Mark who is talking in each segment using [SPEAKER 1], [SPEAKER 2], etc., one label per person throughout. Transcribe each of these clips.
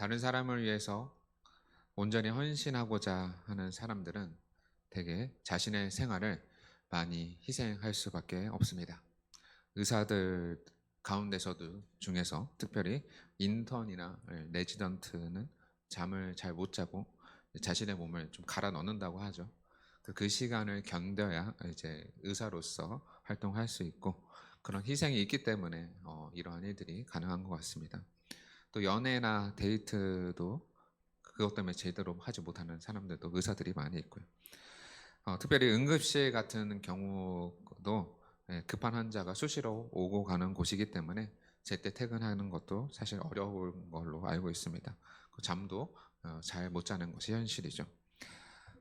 [SPEAKER 1] 다른 사람을 위해서 온전히 헌신하고자 하는 사람들은 대개 자신의 생활을 많이 희생할 수밖에 없습니다. 의사들 가운데서도 중에서 특별히 인턴이나 레지던트는 잠을 잘 못 자고 자신의 몸을 좀 갈아 넣는다고 하죠. 그 시간을 견뎌야 이제 의사로서 활동할 수 있고 그런 희생이 있기 때문에 이러한 일들이 가능한 것 같습니다. 또 연애나 데이트도 그것 때문에 제대로 하지 못하는 사람들도 의사들이 많이 있고요. 특별히 응급실 같은 경우도 급한 환자가 수시로 오고 가는 곳이기 때문에 제때 퇴근하는 것도 사실 어려운 걸로 알고 있습니다. 그 잠도 잘 못 자는 것이 현실이죠.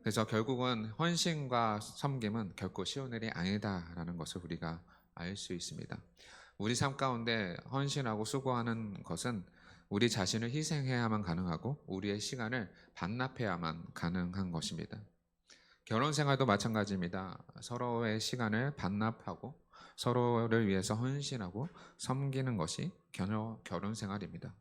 [SPEAKER 1] 그래서 결국은 헌신과 섬김은 결코 쉬운 일이 아니다라는 것을 우리가 알 수 있습니다. 우리 삶 가운데 헌신하고 수고하는 것은 우리 자신을 희생해야만 가능하고 우리의 시간을 반납해야만 가능한 것입니다. 결혼 생활도 마찬가지입니다. 서로의 시간을 반납하고 서로를 위해서 헌신하고 섬기는 것이 결혼 생활입니다.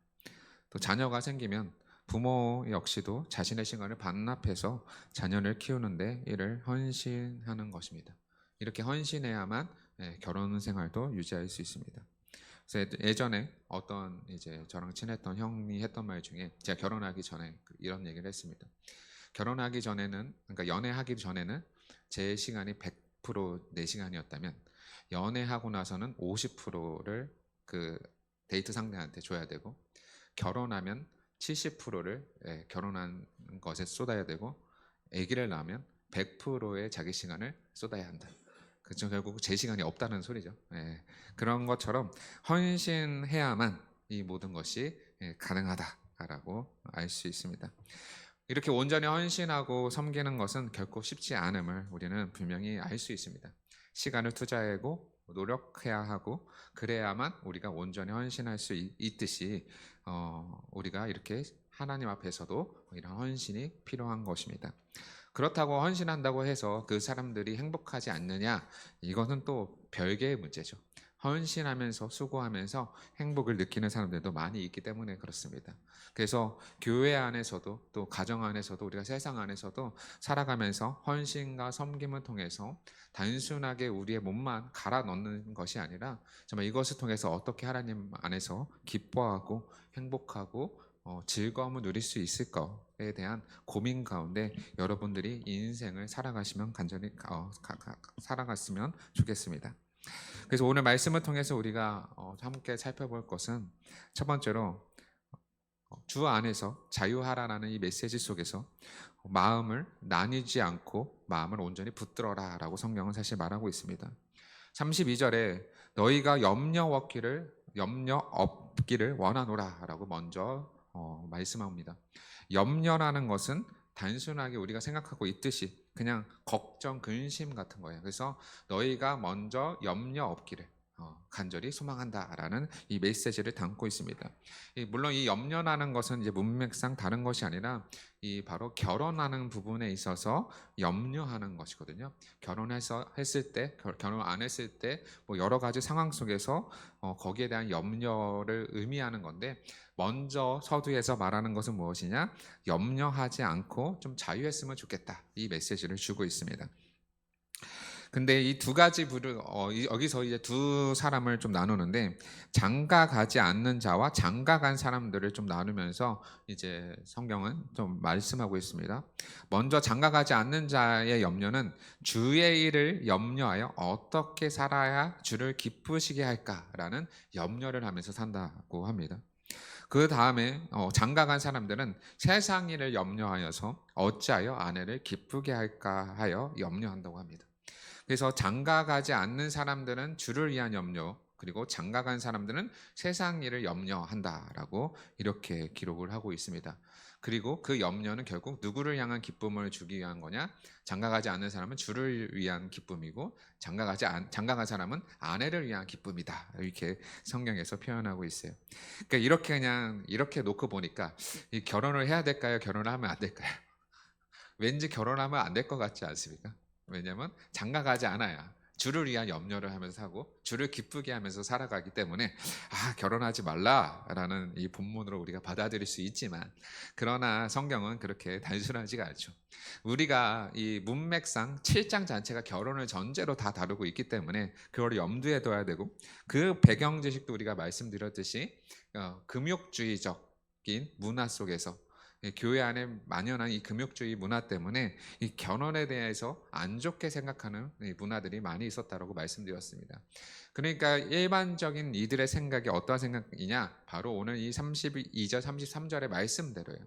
[SPEAKER 1] 또 자녀가 생기면 부모 역시도 자신의 시간을 반납해서 자녀를 키우는데 이를 헌신하는 것입니다. 이렇게 헌신해야만 결혼 생활도 유지할 수 있습니다. 그래서 예전에 어떤 이제 저랑 친했던 형이 했던 말 중에 제가 결혼하기 전에 이런 얘기를 했습니다. 결혼하기 전에는 그러니까 연애하기 전에는 제 시간이 100% 내 시간이었다면 연애하고 나서는 50%를 그 데이트 상대한테 줘야 되고 결혼하면 70%를 결혼한 것에 쏟아야 되고 아기를 낳으면 100%의 자기 시간을 쏟아야 한다. 그렇죠. 결국 제 시간이 없다는 소리죠. 그런 것처럼 헌신해야만 이 모든 것이 가능하다라고 알 수 있습니다. 이렇게 온전히 헌신하고 섬기는 것은 결코 쉽지 않음을 우리는 분명히 알 수 있습니다. 시간을 투자하고 노력해야 하고 그래야만 우리가 온전히 헌신할 수 있듯이 우리가 이렇게 하나님 앞에서도 이런 헌신이 필요한 것입니다. 그렇다고 헌신한다고 해서 그 사람들이 행복하지 않느냐? 이것은 또 별개의 문제죠. 헌신하면서 수고하면서 행복을 느끼는 사람들도 많이 있기 때문에 그렇습니다. 그래서 교회 안에서도 또 가정 안에서도 우리가 세상 안에서도 살아가면서 헌신과 섬김을 통해서 단순하게 우리의 몸만 갈아 넣는 것이 아니라 정말 이것을 통해서 어떻게 하나님 안에서 기뻐하고 행복하고 즐거움을 누릴 수 있을까에 대한 고민 가운데 여러분들이 인생을 살아가시면 간절히 살아갔으면 좋겠습니다. 그래서 오늘 말씀을 통해서 우리가 함께 살펴볼 것은 첫 번째로 주 안에서 자유하라라는 이 메시지 속에서 마음을 나뉘지 않고 마음을 온전히 붙들어라라고 성경은 사실 말하고 있습니다. 32절에 너희가 염려 없기를 원하노라라고 먼저 말씀합니다. 염려라는 것은 단순하게 우리가 생각하고 있듯이 그냥 걱정, 근심 같은 거예요. 그래서 너희가 먼저 염려 없기를 간절히 소망한다라는 이 메시지를 담고 있습니다. 물론 이 염려라는 것은 이제 문맥상 다른 것이 아니라 이 바로 결혼하는 부분에 있어서 염려하는 것이거든요. 결혼해서 했을 때, 결혼 안 했을 때, 뭐 여러 가지 상황 속에서 거기에 대한 염려를 의미하는 건데, 먼저 서두에서 말하는 것은 무엇이냐? 염려하지 않고 좀 자유했으면 좋겠다. 이 메시지를 주고 있습니다. 근데 이 두 가지 여기서 이제 두 사람을 좀 나누는데 장가 가지 않는 자와 장가 간 사람들을 좀 나누면서 이제 성경은 좀 말씀하고 있습니다. 먼저 장가 가지 않는 자의 염려는 주의 일을 염려하여 어떻게 살아야 주를 기쁘시게 할까라는 염려를 하면서 산다고 합니다. 그 다음에 장가 간 사람들은 세상 일을 염려하여서 어찌하여 아내를 기쁘게 할까 하여 염려한다고 합니다. 그래서 장가 가지 않는 사람들은 주를 위한 염려, 그리고 장가 간 사람들은 세상 일을 염려한다라고 이렇게 기록을 하고 있습니다. 그리고 그 염려는 결국 누구를 향한 기쁨을 주기 위한 거냐? 장가 가지 않는 사람은 주를 위한 기쁨이고 장가 간 사람은 아내를 위한 기쁨이다. 이렇게 성경에서 표현하고 있어요. 그러니까 이렇게 그냥 이렇게 놓고 보니까 이 결혼을 해야 될까요? 결혼을 하면 안 될까요? 왠지 결혼하면 안 될 것 같지 않습니까? 왜냐하면 장가 가지 않아야 주를 위한 염려를 하면서 하고 주를 기쁘게 하면서 살아가기 때문에 결혼하지 말라라는 이 본문으로 우리가 받아들일 수 있지만, 그러나 성경은 그렇게 단순하지가 않죠. 우리가 이 문맥상 7장 자체가 결혼을 전제로 다 다루고 있기 때문에 그걸 염두에 둬야 되고, 그 배경 지식도 우리가 말씀드렸듯이 금욕주의적인 문화 속에서 교회 안에 만연한 이 금욕주의 문화 때문에 이 결혼에 대해서 안 좋게 생각하는 이 문화들이 많이 있었다라고 말씀드렸습니다. 그러니까 일반적인 이들의 생각이 어떠한 생각이냐? 바로 오늘 이 32절 33절의 말씀대로예요.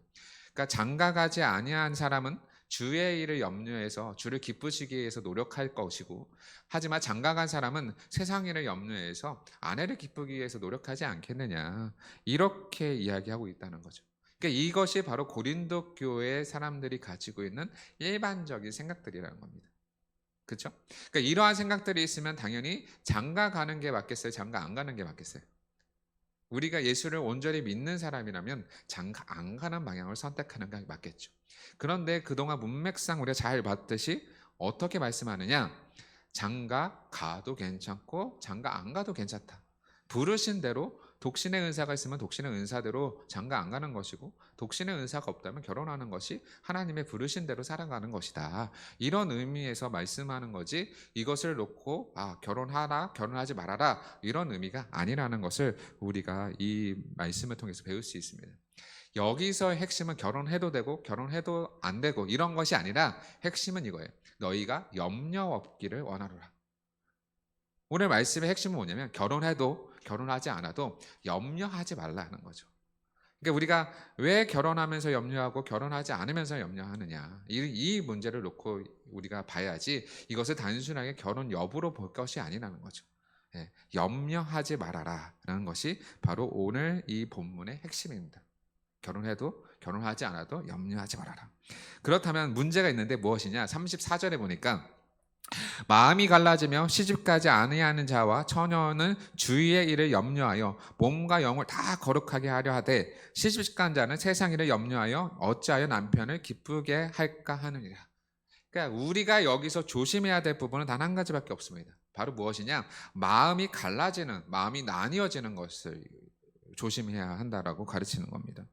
[SPEAKER 1] 그러니까 장가가지 아니한 사람은 주의 일을 염려해서 주를 기쁘시기 위해서 노력할 것이고, 하지만 장가간 사람은 세상 일을 염려해서 아내를 기쁘기 위해서 노력하지 않겠느냐, 이렇게 이야기하고 있다는 거죠. 그러니까 이것이 바로 고린도 교회 사람들이 가지고 있는 일반적인 생각들이라는 겁니다. 그렇죠? 그러니까 이러한 생각들이 있으면 당연히 장가 가는 게 맞겠어요? 장가 안 가는 게 맞겠어요? 우리가 예수를 온전히 믿는 사람이라면 장가 안 가는 방향을 선택하는 게 맞겠죠. 그런데 그동안 문맥상 우리가 잘 봤듯이 어떻게 말씀하느냐? 장가 가도 괜찮고 장가 안 가도 괜찮다. 부르신 대로 독신의 은사가 있으면 독신의 은사대로 장가 안 가는 것이고, 독신의 은사가 없다면 결혼하는 것이 하나님의 부르신 대로 살아가는 것이다. 이런 의미에서 말씀하는 거지, 이것을 놓고 결혼하라 결혼하지 말아라 이런 의미가 아니라는 것을 우리가 이 말씀을 통해서 배울 수 있습니다. 여기서의 핵심은 결혼해도 되고 결혼해도 안 되고 이런 것이 아니라 핵심은 이거예요. 너희가 염려 없기를 원하노라. 오늘 말씀의 핵심은 뭐냐면 결혼해도 결혼하지 않아도 염려하지 말라는 거죠. 그러니까 우리가 왜 결혼하면서 염려하고 결혼하지 않으면서 염려하느냐, 이 문제를 놓고 우리가 봐야지, 이것을 단순하게 결혼 여부로 볼 것이 아니라는 거죠. 염려하지 말아라라는 것이 바로 오늘 이 본문의 핵심입니다. 결혼해도 결혼하지 않아도 염려하지 말아라. 그렇다면 문제가 있는데 무엇이냐? 34절에 보니까 마음이 갈라지며 시집가지 아니하는 자와 처녀는 주위의 일을 염려하여 몸과 영을 다 거룩하게 하려 하되, 시집간 자는 세상 일을 염려하여 어찌하여 남편을 기쁘게 할까 하느니라. 그러니까 우리가 여기서 조심해야 될 부분은 단 한 가지밖에 없습니다. 바로 무엇이냐? 마음이 갈라지는, 마음이 나뉘어지는 것을 조심해야 한다라고 가르치는 겁니다.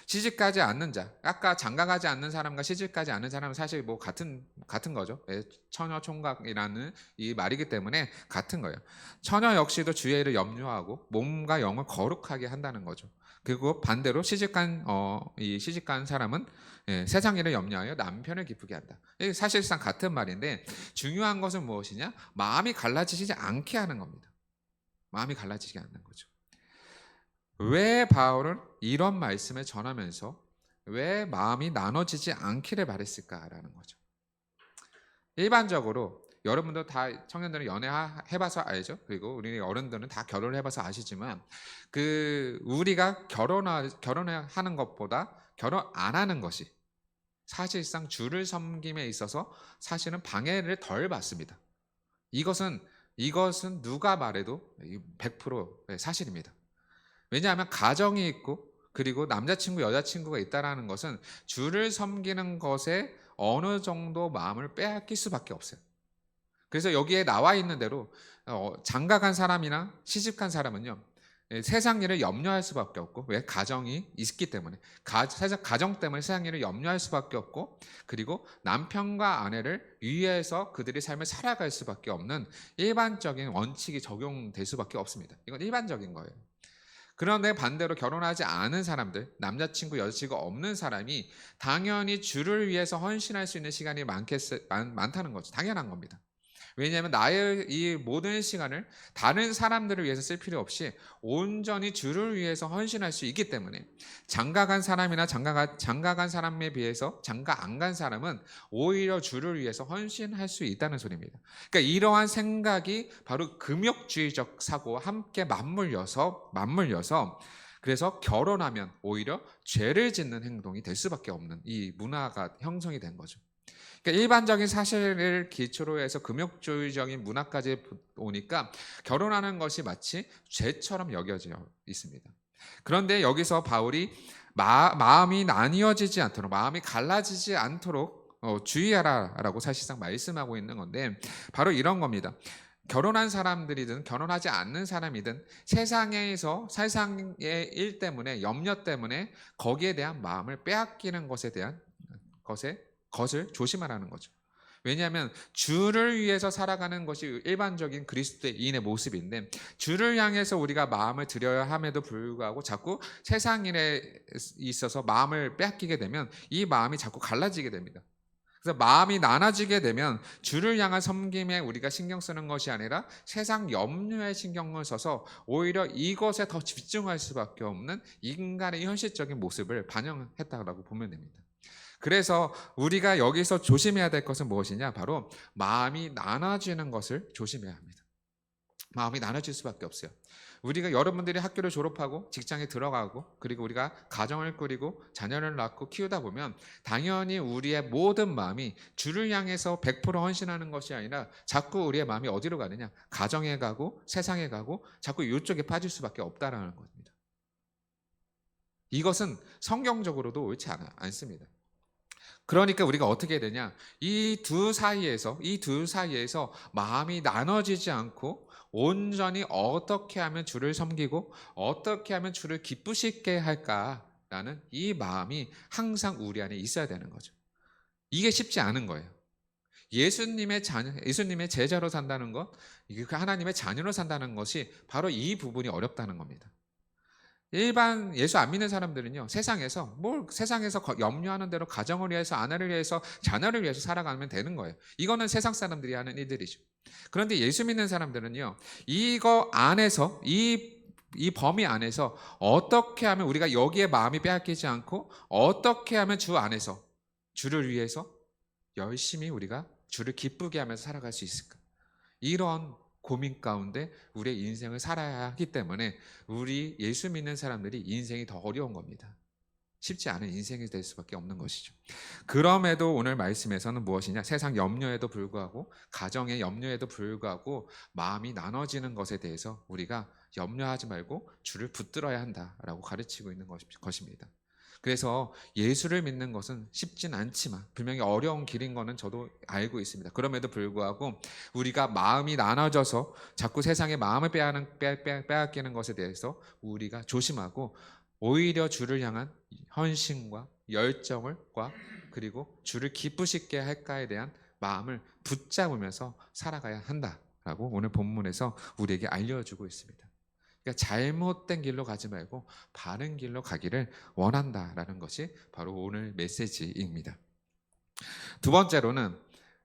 [SPEAKER 1] 시집가지 않는 자, 아까 장가가지 않는 사람과 시집가지 않는 사람은 사실 뭐 같은 거죠. 처녀 총각이라는 이 말이기 때문에 같은 거예요. 처녀 역시도 주의 일을 염려하고 몸과 영을 거룩하게 한다는 거죠. 그리고 반대로 시집간 사람은 세상 일을 염려하여 남편을 기쁘게 한다. 사실상 같은 말인데, 중요한 것은 무엇이냐? 마음이 갈라지지 않게 하는 겁니다. 마음이 갈라지지 않는 거죠. 왜 바울은 이런 말씀을 전하면서 왜 마음이 나눠지지 않기를 바랬을까라는 거죠. 일반적으로 여러분도 다, 청년들은 연애해봐서 알죠. 그리고 우리 어른들은 다 결혼을 해봐서 아시지만, 우리가 결혼하는 것보다 결혼 안 하는 것이 사실상 주를 섬김에 있어서 사실은 방해를 덜 받습니다. 이것은 누가 말해도 100% 사실입니다. 왜냐하면 가정이 있고 그리고 남자친구 여자친구가 있다라는 것은 주를 섬기는 것에 어느 정도 마음을 빼앗길 수밖에 없어요. 그래서 여기에 나와 있는 대로 장가간 사람이나 시집간 사람은요, 세상 일을 염려할 수밖에 없고, 왜? 가정이 있기 때문에, 가정 때문에 세상 일을 염려할 수밖에 없고, 그리고 남편과 아내를 위해서 그들의 삶을 살아갈 수밖에 없는 일반적인 원칙이 적용될 수밖에 없습니다. 이건 일반적인 거예요. 그런데 반대로 결혼하지 않은 사람들, 남자친구 여자친구가 없는 사람이 당연히 주를 위해서 헌신할 수 있는 시간이 많다는 거죠. 당연한 겁니다. 왜냐하면 나의 이 모든 시간을 다른 사람들을 위해서 쓸 필요 없이 온전히 주를 위해서 헌신할 수 있기 때문에, 장가간 사람이나 장가간 사람에 비해서 장가 안 간 사람은 오히려 주를 위해서 헌신할 수 있다는 소리입니다. 그러니까 이러한 생각이 바로 금욕주의적 사고와 함께 맞물려서 그래서 결혼하면 오히려 죄를 짓는 행동이 될 수밖에 없는 이 문화가 형성이 된 거죠. 그러니까 일반적인 사실을 기초로 해서 금욕주의적인 문화까지 오니까 결혼하는 것이 마치 죄처럼 여겨져 있습니다. 그런데 여기서 바울이 마음이 나뉘어지지 않도록, 마음이 갈라지지 않도록 주의하라라고 사실상 말씀하고 있는 건데 바로 이런 겁니다. 결혼한 사람들이든 결혼하지 않는 사람이든 세상의 일 때문에 염려 때문에 거기에 대한 마음을 빼앗기는 것을 조심하라는 거죠. 왜냐하면 주를 위해서 살아가는 것이 일반적인 그리스도인의 모습인데 주를 향해서 우리가 마음을 들여야 함에도 불구하고 자꾸 세상 일에 있어서 마음을 빼앗기게 되면 이 마음이 자꾸 갈라지게 됩니다. 그래서 마음이 나눠지게 되면 주를 향한 섬김에 우리가 신경 쓰는 것이 아니라 세상 염려에 신경을 써서 오히려 이것에 더 집중할 수밖에 없는 인간의 현실적인 모습을 반영했다고 보면 됩니다. 그래서 우리가 여기서 조심해야 될 것은 무엇이냐? 바로 마음이 나눠지는 것을 조심해야 합니다. 마음이 나눠질 수밖에 없어요. 우리가 여러분들이 학교를 졸업하고 직장에 들어가고 그리고 우리가 가정을 꾸리고 자녀를 낳고 키우다 보면 당연히 우리의 모든 마음이 주를 향해서 100% 헌신하는 것이 아니라 자꾸 우리의 마음이 어디로 가느냐? 가정에 가고 세상에 가고 자꾸 이쪽에 빠질 수밖에 없다라는 겁니다. 이것은 성경적으로도 옳지 않습니다. 그러니까 우리가 어떻게 해야 되냐? 이 두 사이에서 마음이 나눠지지 않고 온전히 어떻게 하면 주를 섬기고 어떻게 하면 주를 기쁘시게 할까라는 이 마음이 항상 우리 안에 있어야 되는 거죠. 이게 쉽지 않은 거예요. 예수님의 제자로 산다는 것, 하나님의 자녀로 산다는 것이 바로 이 부분이 어렵다는 겁니다. 일반 예수 안 믿는 사람들은요, 세상에서 염려하는 대로 가정을 위해서, 아내를 위해서, 자녀를 위해서 살아가면 되는 거예요. 이거는 세상 사람들이 하는 일들이죠. 그런데 예수 믿는 사람들은요, 이거 안에서, 이 범위 안에서 어떻게 하면 우리가 여기에 마음이 빼앗기지 않고 어떻게 하면 주 안에서 주를 위해서 열심히 우리가 주를 기쁘게 하면서 살아갈 수 있을까? 이런 고민 가운데 우리의 인생을 살아야 하기 때문에 우리 예수 믿는 사람들이 인생이 더 어려운 겁니다. 쉽지 않은 인생이 될 수밖에 없는 것이죠. 그럼에도 오늘 말씀에서는 무엇이냐? 세상 염려에도 불구하고 가정의 염려에도 불구하고 마음이 나눠지는 것에 대해서 우리가 염려하지 말고 주를 붙들어야 한다라고 가르치고 있는 것입니다. 그래서 예수를 믿는 것은 쉽진 않지만 분명히 어려운 길인 것은 저도 알고 있습니다. 그럼에도 불구하고 우리가 마음이 나눠져서 자꾸 세상에 마음을 빼앗기는 것에 대해서 우리가 조심하고 오히려 주를 향한 헌신과 열정과 그리고 주를 기쁘시게 할까에 대한 마음을 붙잡으면서 살아가야 한다라고 오늘 본문에서 우리에게 알려주고 있습니다. 그러니까 잘못된 길로 가지 말고 바른 길로 가기를 원한다라는 것이 바로 오늘 메시지입니다. 두 번째로는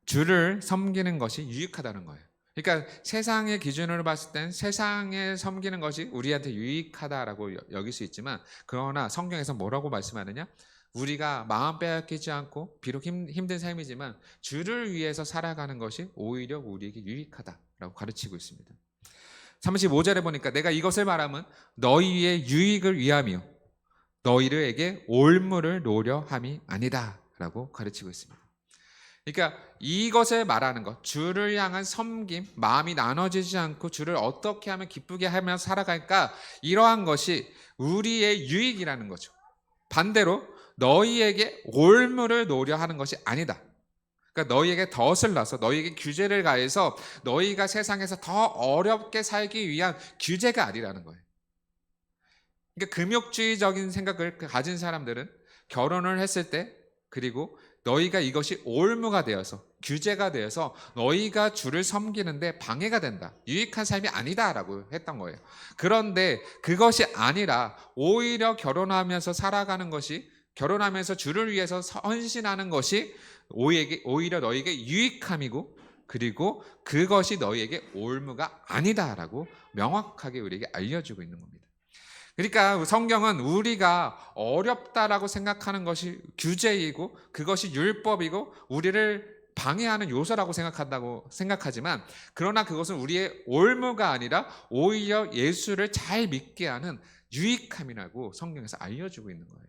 [SPEAKER 1] 주를 섬기는 것이 유익하다는 거예요. 그러니까 세상의 기준으로 봤을 땐 세상에 섬기는 것이 우리한테 유익하다라고 여길 수 있지만 그러나 성경에서 뭐라고 말씀하느냐? 우리가 마음 빼앗기지 않고 비록 힘든 삶이지만 주를 위해서 살아가는 것이 오히려 우리에게 유익하다라고 가르치고 있습니다. 35절에 보니까 내가 이것을 말하면 너희의 유익을 위함이요 너희에게 올무를 노려 함이 아니다 라고 가르치고 있습니다. 그러니까 이것을 말하는 것, 주를 향한 섬김, 마음이 나눠지지 않고 주를 어떻게 하면 기쁘게 하며 살아갈까, 이러한 것이 우리의 유익이라는 거죠. 반대로 너희에게 올무를 노려 하는 것이 아니다. 그러니까 너희에게 덫을 놔서 너희에게 규제를 가해서 너희가 세상에서 더 어렵게 살기 위한 규제가 아니라는 거예요. 그러니까 금욕주의적인 생각을 가진 사람들은 결혼을 했을 때 그리고 너희가 이것이 올무가 되어서 규제가 되어서 너희가 주를 섬기는데 방해가 된다. 유익한 삶이 아니다라고 했던 거예요. 그런데 그것이 아니라 오히려 결혼하면서 살아가는 것이 결혼하면서 주를 위해서 헌신하는 것이 오히려 너희에게 유익함이고 그리고 그것이 너희에게 올무가 아니다라고 명확하게 우리에게 알려주고 있는 겁니다. 그러니까 성경은 우리가 어렵다라고 생각하는 것이 규제이고 그것이 율법이고 우리를 방해하는 요소라고 생각하지만 그러나 그것은 우리의 올무가 아니라 오히려 예수를 잘 믿게 하는 유익함이라고 성경에서 알려주고 있는 거예요.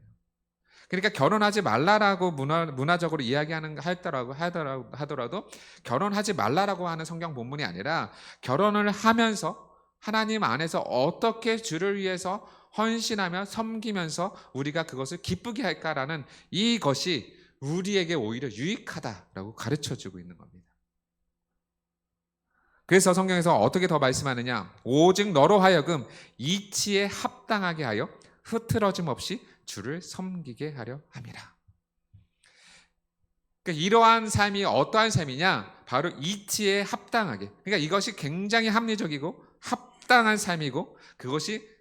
[SPEAKER 1] 그러니까 결혼하지 말라라고 문화적으로 하더라도 결혼하지 말라라고 하는 성경 본문이 아니라 결혼을 하면서 하나님 안에서 어떻게 주를 위해서 헌신하며 섬기면서 우리가 그것을 기쁘게 할까라는 이것이 우리에게 오히려 유익하다라고 가르쳐주고 있는 겁니다. 그래서 성경에서 어떻게 더 말씀하느냐? 오직 너로 하여금 이치에 합당하게 하여 흐트러짐 없이 주를 섬기게 하려 함이라. 그러니까 이러한 삶이 어떠한 삶이냐? 바로 이치에 합당하게. 그러니까 이것이 굉장히 합리적이고 합당한 삶이고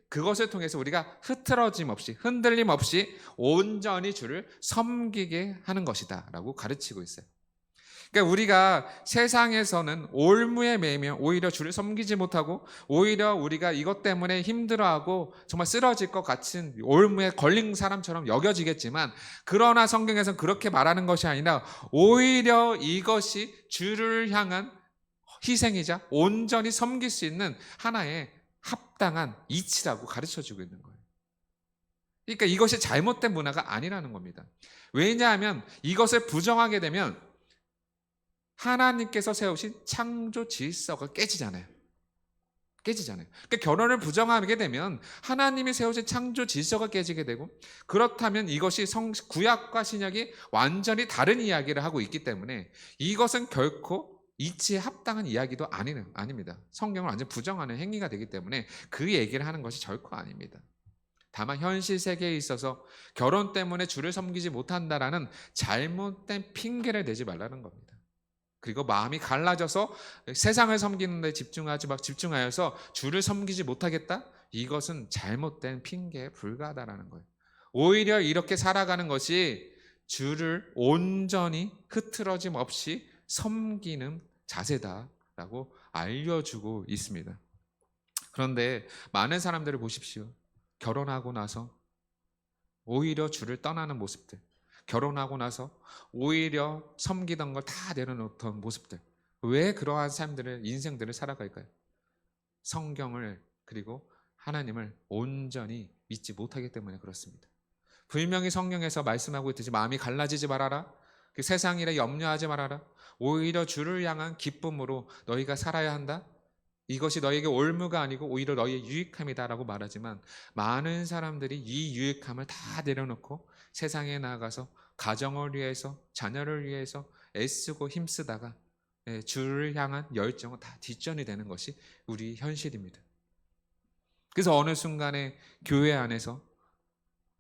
[SPEAKER 1] 그것을 통해서 우리가 흐트러짐 없이 흔들림 없이 온전히 주를 섬기게 하는 것이다라고 가르치고 있어요. 그러니까 우리가 세상에서는 올무에 매이면 오히려 주를 섬기지 못하고 오히려 우리가 이것 때문에 힘들어하고 정말 쓰러질 것 같은 올무에 걸린 사람처럼 여겨지겠지만, 그러나 성경에서는 그렇게 말하는 것이 아니라 오히려 이것이 주를 향한 희생이자 온전히 섬길 수 있는 하나의 합당한 이치라고 가르쳐주고 있는 거예요. 그러니까 이것이 잘못된 문화가 아니라는 겁니다. 왜냐하면 이것을 부정하게 되면 하나님께서 세우신 창조 질서가 깨지잖아요. 그러니까 결혼을 부정하게 되면 하나님이 세우신 창조 질서가 깨지게 되고, 그렇다면 이것이 구약과 신약이 완전히 다른 이야기를 하고 있기 때문에 이것은 결코 이치에 합당한 이야기도 아닙니다. 성경을 완전 부정하는 행위가 되기 때문에 그 얘기를 하는 것이 결코 아닙니다. 다만 현실 세계에 있어서 결혼 때문에 주를 섬기지 못한다라는 잘못된 핑계를 대지 말라는 겁니다. 그리고 마음이 갈라져서 세상을 섬기는 데 집중하여서 주를 섬기지 못하겠다? 이것은 잘못된 핑계에 불과하다라는 거예요. 오히려 이렇게 살아가는 것이 주를 온전히 흐트러짐 없이 섬기는 자세다라고 알려주고 있습니다. 그런데 많은 사람들을 보십시오. 결혼하고 나서 오히려 주를 떠나는 모습들, 결혼하고 나서 오히려 섬기던 걸 다 내려놓던 모습들, 왜 그러한 인생들을 살아갈까요? 성경을 그리고 하나님을 온전히 믿지 못하기 때문에 그렇습니다. 분명히 성경에서 말씀하고 있듯이 마음이 갈라지지 말아라, 그 세상 일에 염려하지 말아라, 오히려 주를 향한 기쁨으로 너희가 살아야 한다, 이것이 너에게 올무가 아니고 오히려 너희의 유익함이다라고 말하지만, 많은 사람들이 이 유익함을 다 내려놓고 세상에 나가서 가정을 위해서 자녀를 위해서 애쓰고 힘쓰다가 주를 향한 열정은 다 뒷전이 되는 것이 우리 현실입니다. 그래서 어느 순간에 교회 안에서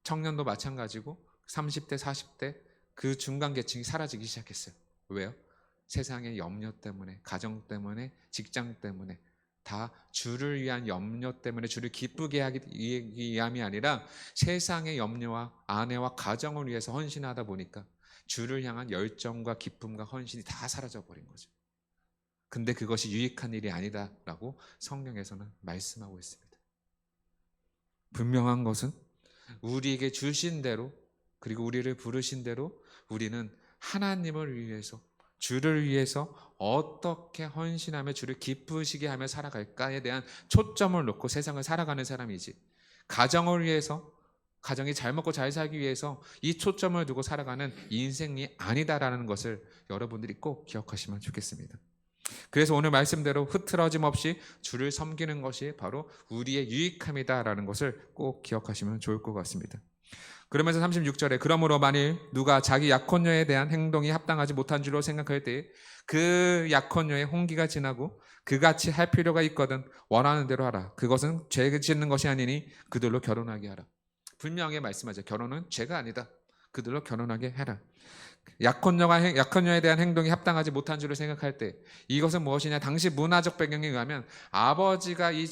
[SPEAKER 1] 청년도 마찬가지고 30대 40대 그 중간 계층이 사라지기 시작했어요. 왜요? 세상의 염려 때문에, 가정 때문에, 직장 때문에, 다 주를 위한 염려 때문에 주를 기쁘게 하기 위함이 아니라 세상의 염려와 아내와 가정을 위해서 헌신하다 보니까 주를 향한 열정과 기쁨과 헌신이 다 사라져 버린 거죠. 근데 그것이 유익한 일이 아니다라고 성경에서는 말씀하고 있습니다. 분명한 것은 우리에게 주신 대로, 그리고 우리를 부르신 대로 우리는 하나님을 위해서, 주를 위해서 어떻게 헌신하며 주를 기쁘시게 하며 살아갈까에 대한 초점을 놓고 세상을 살아가는 사람이지, 가정을 위해서, 가정이 잘 먹고 잘 살기 위해서 이 초점을 두고 살아가는 인생이 아니다라는 것을 여러분들이 꼭 기억하시면 좋겠습니다. 그래서 오늘 말씀대로 흐트러짐 없이 주를 섬기는 것이 바로 우리의 유익함이다라는 것을 꼭 기억하시면 좋을 것 같습니다. 그러면서 36절에 그러므로 만일 누가 자기 약혼녀에 대한 행동이 합당하지 못한 줄로 생각할 때 그 약혼녀의 홍기가 지나고 그같이 할 필요가 있거든 원하는 대로 하라. 그것은 죄 짓는 것이 아니니 그들로 결혼하게 하라. 분명히 말씀하죠. 결혼은 죄가 아니다. 그들로 결혼하게 해라. 약혼녀에 대한 행동이 합당하지 못한 줄을 생각할 때 이것은 무엇이냐? 당시 문화적 배경에 의하면 아버지가 이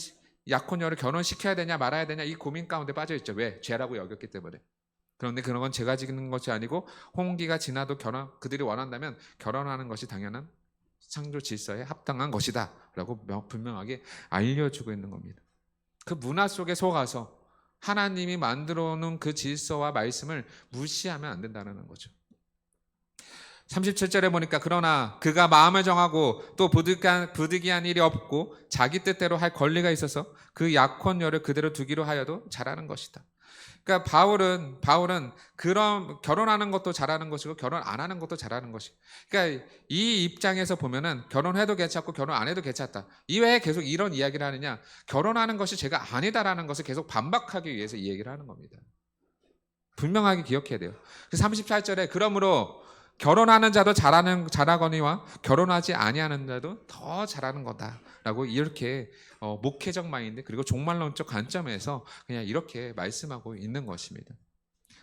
[SPEAKER 1] 약혼녀를 결혼시켜야 되냐 말아야 되냐 이 고민 가운데 빠져 있죠. 왜? 죄라고 여겼기 때문에. 그런데 그런 건 죄가 지는 것이 아니고 홍기가 지나도 그들이 원한다면 결혼하는 것이 당연한 창조 질서에 합당한 것이다 라고 분명하게 알려주고 있는 겁니다. 그 문화 속에 속아서 하나님이 만들어 놓은 그 질서와 말씀을 무시하면 안 된다는 거죠. 37절에 보니까 그러나 그가 마음을 정하고 또 부득이한 일이 없고 자기 뜻대로 할 권리가 있어서 그 약혼녀를 그대로 두기로 하여도 잘하는 것이다. 그러니까 바울은 그런 결혼하는 것도 잘하는 것이고 결혼 안 하는 것도 잘하는 것이. 그러니까 이 입장에서 보면은 결혼해도 괜찮고 결혼 안 해도 괜찮다. 이외에 계속 이런 이야기를 하느냐? 결혼하는 것이 죄가 아니다라는 것을 계속 반박하기 위해서 이 얘기를 하는 겁니다. 분명하게 기억해야 돼요. 38절에 그러므로 결혼하는 자도 잘하거니와 결혼하지 아니하는 자도 더 잘하는 거다라고 이렇게 목회적 마인드 그리고 종말론적 관점에서 그냥 이렇게 말씀하고 있는 것입니다.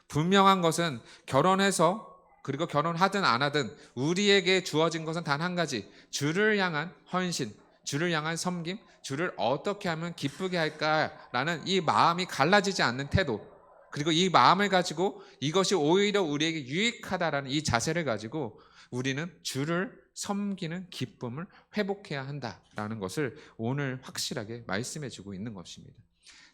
[SPEAKER 1] 분명한 것은 결혼해서 그리고 결혼하든 안 하든 우리에게 주어진 것은 단 한 가지, 주를 향한 헌신, 주를 향한 섬김, 주를 어떻게 하면 기쁘게 할까라는 이 마음이 갈라지지 않는 태도, 그리고 이 마음을 가지고 이것이 오히려 우리에게 유익하다라는 이 자세를 가지고 우리는 주를 섬기는 기쁨을 회복해야 한다라는 것을 오늘 확실하게 말씀해주고 있는 것입니다.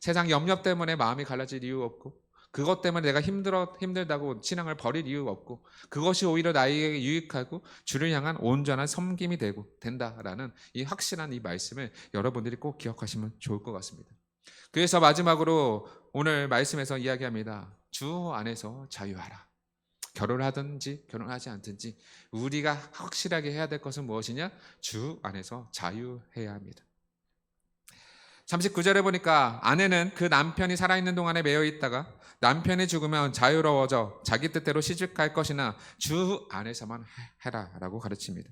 [SPEAKER 1] 세상 염려 때문에 마음이 갈라질 이유 없고, 그것 때문에 내가 힘들다고 신앙을 버릴 이유가 없고, 그것이 오히려 나에게 유익하고 주를 향한 온전한 섬김이 된다라는 이 확실한 이 말씀을 여러분들이 꼭 기억하시면 좋을 것 같습니다. 그래서 마지막으로 오늘 말씀에서 이야기합니다. 주 안에서 자유하라. 결혼하든지 결혼하지 않든지 우리가 확실하게 해야 될 것은 무엇이냐? 주 안에서 자유해야 합니다. 39절에 보니까 아내는 그 남편이 살아있는 동안에 매여 있다가 남편이 죽으면 자유로워져 자기 뜻대로 시집갈 것이나 주 안에서만 해라 라고 가르칩니다.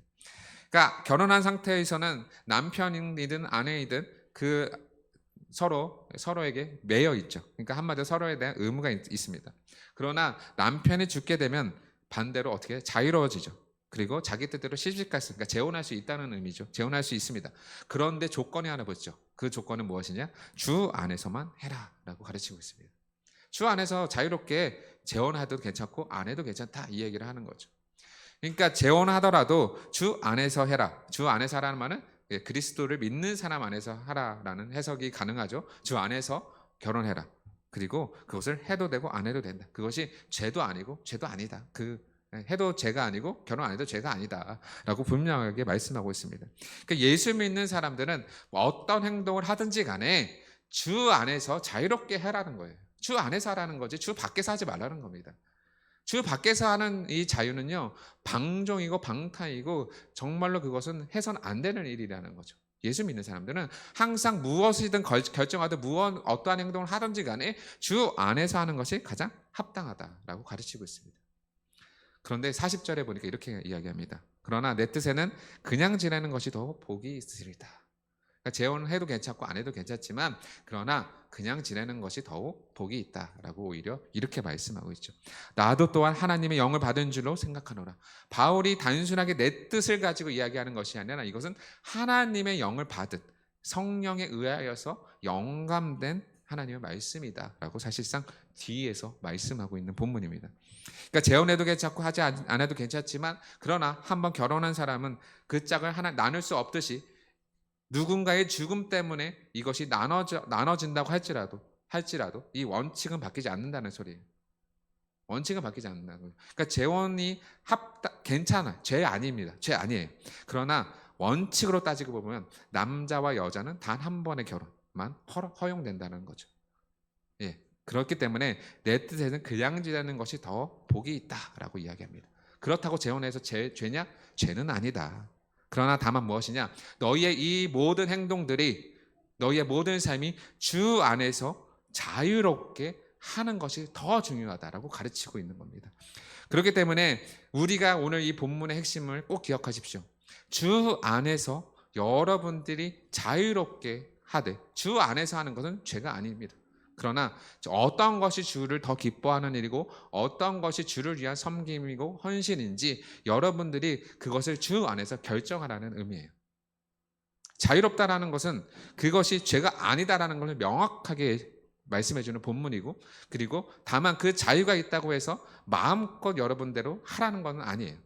[SPEAKER 1] 그러니까 결혼한 상태에서는 남편이든 아내이든 그 서로에게 매여 있죠. 그러니까 한마디로 서로에 대한 의무가 있습니다. 그러나 남편이 죽게 되면 반대로 어떻게 자유로워지죠. 그리고 자기 뜻대로 시집갈 수, 그러니까 재혼할 수 있다는 의미죠. 재혼할 수 있습니다. 그런데 조건이 하나 붙죠. 그 조건은 무엇이냐? 주 안에서만 해라라고 가르치고 있습니다. 주 안에서 자유롭게 재혼해도 괜찮고 안 해도 괜찮다 이 얘기를 하는 거죠. 그러니까 재혼하더라도 주 안에서 해라. 주 안에서 하라는 말은 그리스도를 믿는 사람 안에서 하라라는 해석이 가능하죠. 주 안에서 결혼해라. 그리고 그것을 해도 되고 안 해도 된다. 그것이 죄도 아니고 죄도 아니다. 해도 죄가 아니고 결혼 안 해도 죄가 아니다라고 분명하게 말씀하고 있습니다. 그러니까 예수 믿는 사람들은 어떤 행동을 하든지 간에 주 안에서 자유롭게 해라는 거예요. 주 안에서 하라는 거지 주 밖에서 하지 말라는 겁니다. 주 밖에서 하는 이 자유는요, 방종이고 방탕이고 정말로 그것은 해서는 안 되는 일이라는 거죠. 예수 믿는 사람들은 항상 무엇이든 결정하든 어떠한 행동을 하든지 간에 주 안에서 하는 것이 가장 합당하다라고 가르치고 있습니다. 그런데 40절에 보니까 이렇게 이야기합니다. 그러나 내 뜻에는 그냥 지내는 것이 더 복이 있으리다. 그러니까 재혼해도 괜찮고 안 해도 괜찮지만 그러나 그냥 지내는 것이 더욱 복이 있다라고 오히려 이렇게 말씀하고 있죠. 나도 또한 하나님의 영을 받은 줄로 생각하노라. 바울이 단순하게 내 뜻을 가지고 이야기하는 것이 아니라 이것은 하나님의 영을 받은 성령에 의하여서 영감된 하나님의 말씀이다라고 사실상 뒤에서 말씀하고 있는 본문입니다. 그러니까 재혼해도 괜찮고 하지 안 해도 괜찮지만 그러나 한번 결혼한 사람은 그 짝을 하나 나눌 수 없듯이 누군가의 죽음 때문에 이것이 나눠진다고 할지라도 이 원칙은 바뀌지 않는다는 소리예요. 원칙은 바뀌지 않는다는 거예요. 그러니까 재혼이 괜찮아. 죄 아닙니다. 죄 아니에요. 그러나 원칙으로 따지고 보면 남자와 여자는 단 한 번의 결혼만 허용된다는 거죠. 예. 그렇기 때문에 내 뜻에는 그냥 지내는 것이 더 복이 있다라고 이야기합니다. 그렇다고 재혼해서 죄냐? 죄는 아니다. 그러나 다만 무엇이냐? 너희의 이 모든 행동들이 너희의 모든 삶이 주 안에서 자유롭게 하는 것이 더 중요하다라고 가르치고 있는 겁니다. 그렇기 때문에 우리가 오늘 이 본문의 핵심을 꼭 기억하십시오. 주 안에서 여러분들이 자유롭게 하되 주 안에서 하는 것은 죄가 아닙니다. 그러나 어떤 것이 주를 더 기뻐하는 일이고 어떤 것이 주를 위한 섬김이고 헌신인지 여러분들이 그것을 주 안에서 결정하라는 의미예요. 자유롭다라는 것은 그것이 죄가 아니다라는 것을 명확하게 말씀해주는 본문이고 그리고 다만 그 자유가 있다고 해서 마음껏 여러분대로 하라는 것은 아니에요.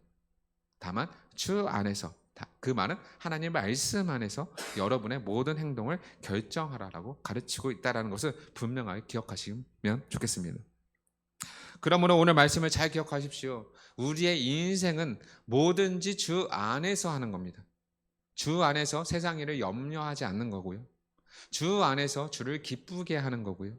[SPEAKER 1] 다만 주 안에서 그 말은 하나님의 말씀 안에서 여러분의 모든 행동을 결정하라라고 가르치고 있다는 것을 분명하게 기억하시면 좋겠습니다. 그러므로 오늘 말씀을 잘 기억하십시오. 우리의 인생은 뭐든지 주 안에서 하는 겁니다. 주 안에서 세상 일을 염려하지 않는 거고요. 주 안에서 주를 기쁘게 하는 거고요.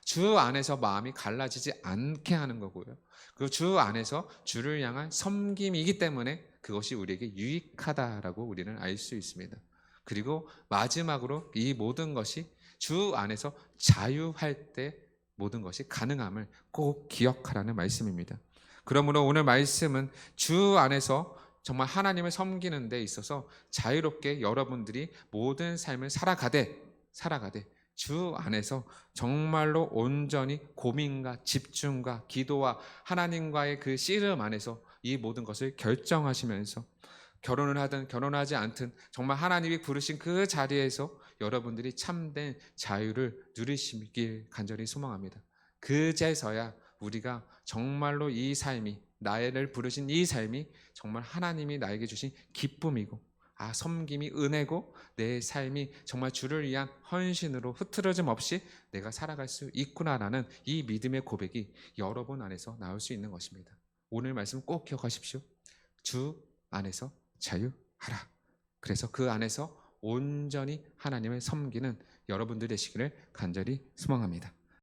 [SPEAKER 1] 주 안에서 마음이 갈라지지 않게 하는 거고요. 그리고 주 안에서 주를 향한 섬김이기 때문에 그것이 우리에게 유익하다라고 우리는 알 수 있습니다. 그리고 마지막으로 이 모든 것이 주 안에서 자유할 때 모든 것이 가능함을 꼭 기억하라는 말씀입니다. 그러므로 오늘 말씀은 주 안에서 정말 하나님을 섬기는 데 있어서 자유롭게 여러분들이 모든 삶을 살아가되 주 안에서 정말로 온전히 고민과 집중과 기도와 하나님과의 그 씨름 안에서 이 모든 것을 결정하시면서 결혼을 하든 결혼하지 않든 정말 하나님이 부르신 그 자리에서 여러분들이 참된 자유를 누리시길 간절히 소망합니다. 그제서야 우리가 정말로 이 삶이 나를 부르신 이 삶이 정말 하나님이 나에게 주신 기쁨이고 섬김이 은혜고 내 삶이 정말 주를 위한 헌신으로 흐트러짐 없이 내가 살아갈 수 있구나라는 이 믿음의 고백이 여러분 안에서 나올 수 있는 것입니다. 오늘 말씀 꼭 기억하십시오. 주 안에서 자유하라. 그래서 그 안에서 온전히 하나님을 섬기는 여러분들 되시기를 간절히 소망합니다.